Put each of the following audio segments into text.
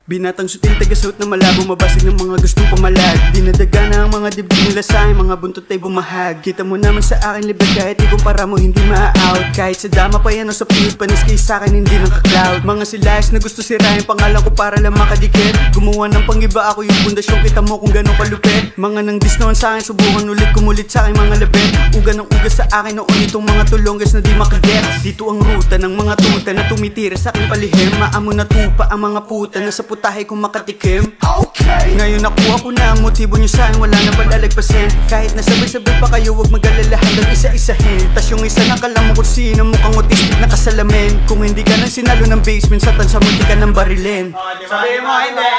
Binatang sutil, taga-suot na malabo, mabasag ng mga gustong pumalag. Dinadaga na ang mga dibdib nila sa akin, mga buntot ay bumahag. Kita mo naman sa akin, libad kahit ikumpara mo, hindi ma-out. Kahit sa dama pa yan o sa pilit, panis kayo sa'kin, hindi naka-cloud. Mga silayas na gusto sirahin pangalan ko para lang makadikit. Gumawa ng pangiba, ako yung pundasyon, kita mo kung gano'ng kalupit. Mga nang disnoon sa'kin, subukan ulit, kumulit sa'kin mga labet. Uga ng uga sa akin, noon itong mga tulonggas na di makaget. Dito ang ruta ng mga tuta na tumitira sa'king palihim. Maamo na tupa ang mga puta na sa tahay kung makatikim. Okay. Ngayon nakuha ko na ang motibo nyo sa'kin, wala na palalagpasin. Kahit nasabay-sabay pa kayo, huwag mag-alala hanggang isa-isahin. Tas yung isa nakalam mo kung sino, mukhang autistic na kasalamin. Kung hindi ka nang sinalo ng basement, sa tansa mo di ka nang barilin. Sabihin mo hindi.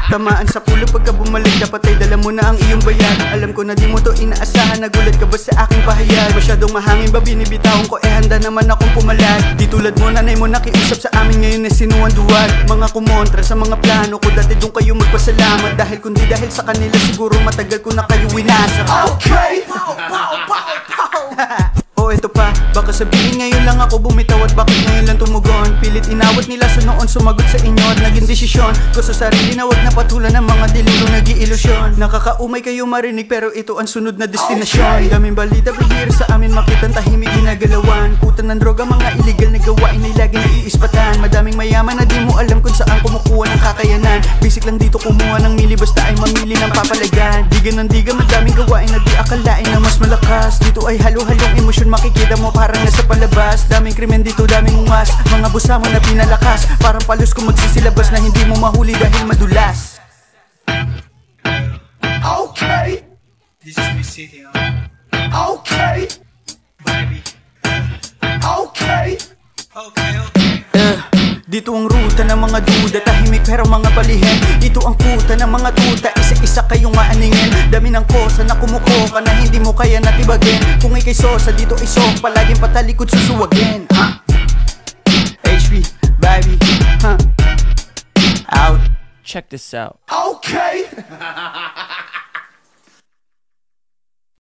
Tamaan sa pulo pagka bumalik, dapat ay dala mo na ang iyong bayad. Alam ko na di mo to inaasahan, nagulat ka ba sa aking pahayag? Masyadong mahangin ba binibitawan ko, handa naman akong pumalag. Di tulad mo, nanay mo nakiusap sa amin, ngayon na sinuwan duwag. Mga kumontra sa mga plano ko, dati doon kayo magpasalamat. Dahil kundi dahil sa kanila, siguro matagal ko na kayo winasa. Okay! Oh, ito pa, baka sabihin ngayon lang ako bumitaw at bakit ngayon lang tumugon. Pilit inawat nila sa noon, sumagot sa inyo at naging desisyon ko sa sarili na wag na patulan ng mga dililo nag-iilusyon. Nakakaumay kayo marinig pero ito ang sunod na destinasyon. Daming balita bihira sa amin, makitang tahimik ginagalawan. Putan ng droga, mga illegal na gawain ay laging naiispatan. Madaming mayaman na di mo alam kung saan kumukuha ng kakayanan. Basic lang dito kumuha ng mili, basta ay mamili ng papalagan. Diga ng diga, madaming gawain na di akalain na mas malakas. Dito ay halo-halong emosyon, makikita mo parang nasa palabas. Daming krimen dito, daming ungas, mga busa mo na pinalakas. Parang palos kung magsisilabas na hindi mo mahuli dahil madulas. Okay. This is me sitting on. Okay. Baby. Okay. Okay. Dito ang ruta ng mga duda, tahimik pero mga palihim. Dito ang kuta ng mga tuta, isa-isa kayong maaningin. Dami ng kosa na kumukuha na hindi mo kaya natibagin. Kung ikay sosa, dito ay sok, palaging patalikod susuwagin. HP, baby, out. Check this out. Okay.